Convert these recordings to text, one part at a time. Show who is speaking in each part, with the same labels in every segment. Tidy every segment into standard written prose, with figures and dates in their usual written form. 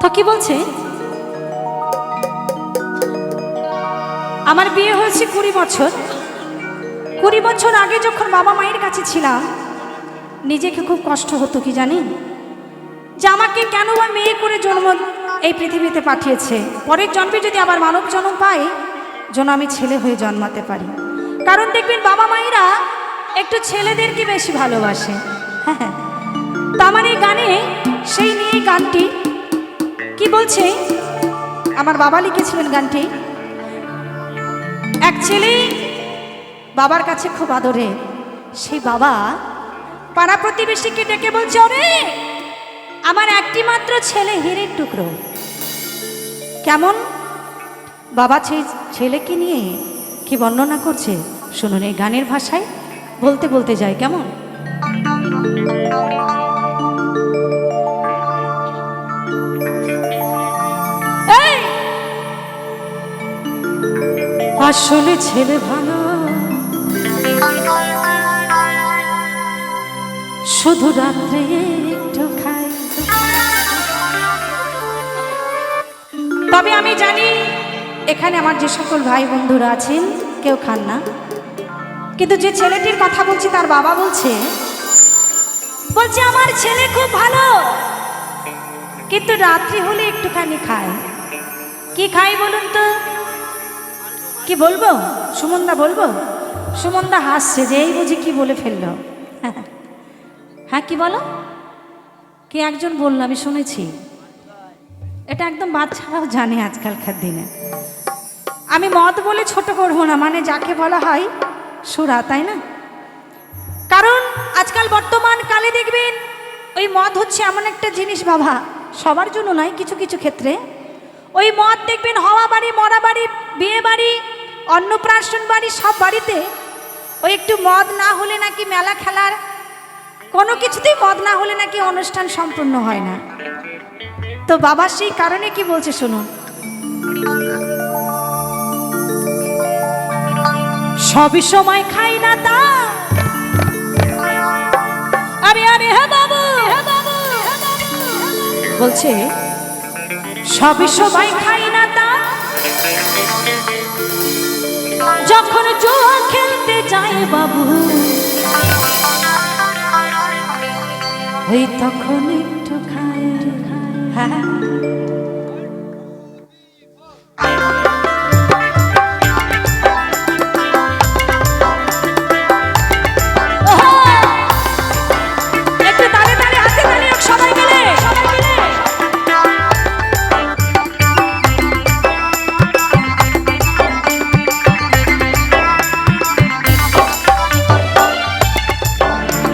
Speaker 1: তো কি বলছে, আমার বিয়ে হয়েছে 20 বছর। 20 বছর আগে যখন বাবা মায়ের কাছে ছিলাম, নিজেকে খুব কষ্ট হতো কি জানি, যে আমাকে কেন বা মেয়ে করে জন্ম এই পৃথিবীতে পাঠিয়েছে। পরের জন্মে যদি আবার মানব জন্ম পাই, যেন আমি ছেলে হয়ে জন্মাতে পারি। কারণ দেখবেন বাবা মায়েরা একটু ছেলেদেরকে বেশি ভালোবাসে। হ্যাঁ, তো আমার এই গানে সেই নিয়ে গানটি কি বলছে, আমার বাবা লিখেছিলেন গানটি। এক ছেলে বাবার কাছে খুব আদরে, সেই বাবা পাড়া প্রতিবেশীকে ডেকে বলছে, ওরে আমার একটি মাত্র ছেলে হীরের টুকরো। কেমন বাবা সেই ছেলেকে নিয়ে কি বর্ণনা করছে শুনুন, এই গানের ভাষায় বলতে বলতে যায় কেমন। আসলে ছেলে ভালো, শুধু রাত্রে একটু খাই। তবে আমি জানি এখানে আমার যে সকল ভাই বন্ধুরা আছেন কেউ খান না, কিন্তু যে ছেলেটির কথা বলছি তার বাবা বলছে আমার ছেলে খুব ভালো, কিন্তু রাত্রি হলে একটুখানি খায়। কি খাই বলুন তো, কি বলবো সুমনদা, বলবো? সুমনদা হাসছে যে এই বুঝি কি বলে ফেললো। হ্যাঁ কি বলো, কি একজন বললো, আমি শুনেছি। এটা একদম বাচ্চারাও জানে আজকালকার দিনে। আমি মদ বলে ছোট করবো না, মানে যাকে বলা হয় সুরা, তাই না? কারণ আজকাল বর্তমান কালে দেখবেন ওই মদ হচ্ছে এমন একটা জিনিস বাবা, সবার জন্য নয়, কিছু কিছু ক্ষেত্রে ওই মদ দেখবেন হওয়া বাড়ি, মরা বাড়ি, বিয়ে বাড়ি, অন্নপ্রাশন বাড়ি, সব বাড়িতে ওই একটু মদ না হলে নাকি মেলা খেলার কোনো কিছুতেই মদ না হলে নাকি অনুষ্ঠান সম্পূর্ণ হয় না। তো বাবা সেই কারণে কি বলছে শুনুন, সবই সময় খাই না তা, আরে আরে হ্যাঁ বাবু, বলছে সবই সময় খাই না তা, যখন জুয়া খেলতে যায় বাবু, ওই তখন একটু খায়। হ্যাঁ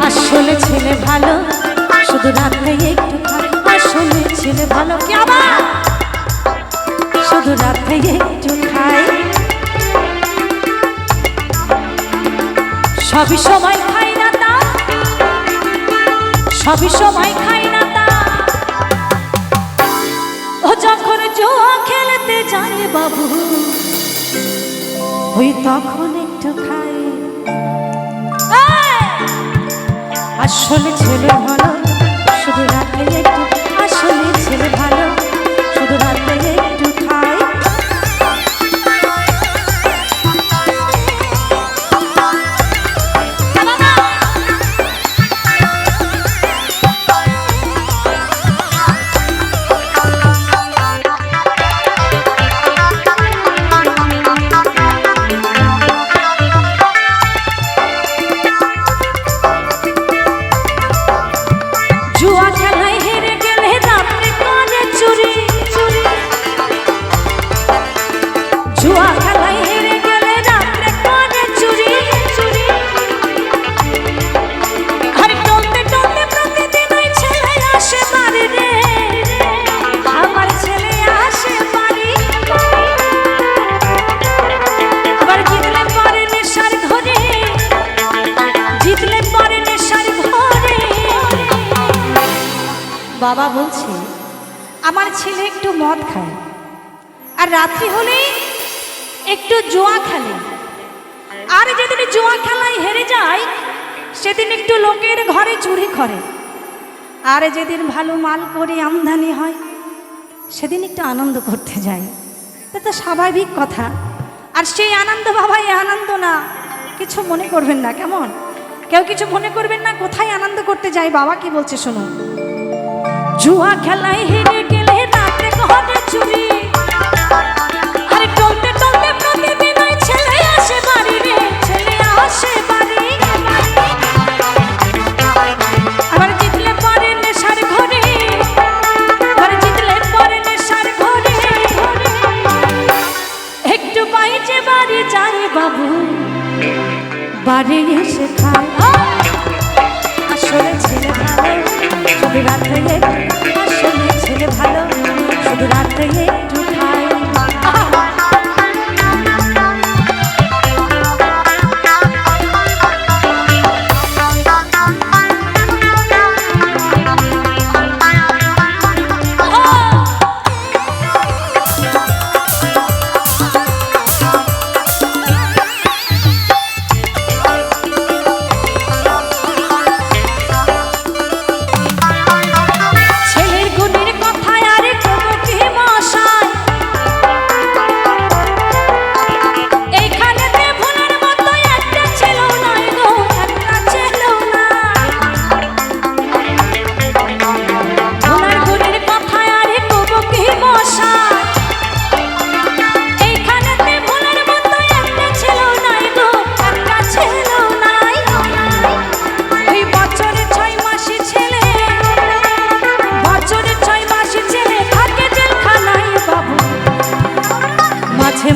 Speaker 1: আসলে ছেলে ভালো, শুধু রাত্রে একটু খায়। আসলে ছেলে ভালো, কি আবার শুধু রাত্রে একটু খায়। সবই সময় খাই না তা, সবই সময় খাই না তা, ও যখন জুয়া খেলতে যায় বাবু, ওই তখন একটু খায়। আসলে ছেলে ভালো, শুধু রাতে একটু, আসলে ছেলে ভালো, শুধু রাতে একটু খায়। জুয়া খেলায় হেরে গেলে রাত্রে করে চুরি, জুয়া খেলায় হেরে গেলে রাত্রে করে চুরি, আর টলতে টলতে প্রতিদিন ওই ছেলে আসে বাড়ি রে, আমার ছেলে আসে বাড়ি। আবার জিতলে পরে নেশার ঘরে, জিতলে পরে নেশার ঘরে। বাবা বলছে আমার ছেলে একটু মদ খায়, আর রাত্রি হলে একটু জুয়া খেলে, আর যেদিন জুয়া খেলায় হেরে যায় সেদিন একটু লোকের ঘরে চুরি করে, আর যেদিন ভালো মাল করে আমদানি হয় সেদিন একটু আনন্দ করতে যাই, এটা তো স্বাভাবিক কথা। আর সেই আনন্দ বাবা এই আনন্দ না, কিছু মনে করবেন না, কেমন? কেউ কিছু মনে করবেন না। কোথায় আনন্দ করতে যাই বাবা কি বলছে শুনুন। জুয়া খেলায় হেরে গেলে রাতে ঘরে চুরি, আরে টলতে টলতে প্রতিদিন ওই ছেলে আসে বাড়ি রে, ছেলে আসে বাড়ি। আবার জিতলে পরে নেশার ঘরে, আবার জিতলে পরে নেশার ঘরে, একটু বাইচে বাড়ি যায় বাবু, বাড়ি এসে খায়। আসলে ছেলে ভালো, শুধু রাতে আসলে ছেলে ভালো, শুধু রাতে একটু খায়।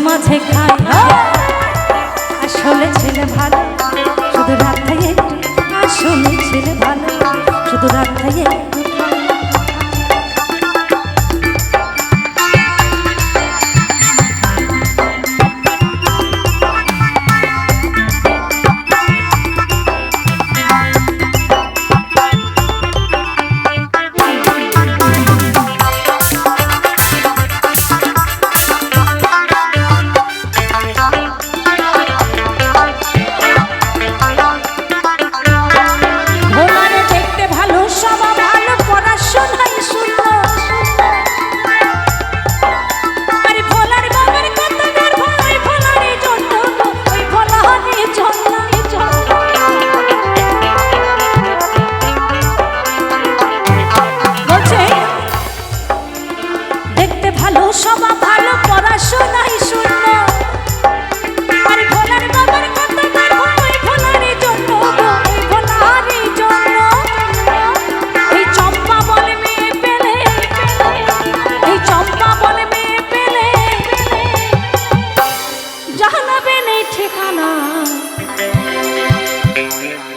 Speaker 1: মাঝে খায়, আসলে ছেলে ভালো, শুধু রাত থেকে একটু, আসলে ছেলে ভালো, শুধু রাত থেকে একটু।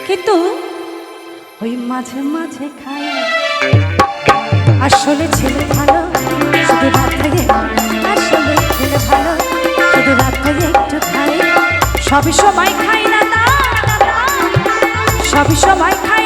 Speaker 1: কিন্তু ওই মাঝে মাঝে খায়, আসলে ছেলে ভালো, শুধু রাত থেকে, আসলে ছেলে ভালো, শুধু রাত থেকে একটু খায়। সবই সবাই খায় না, সবই সবাই খায়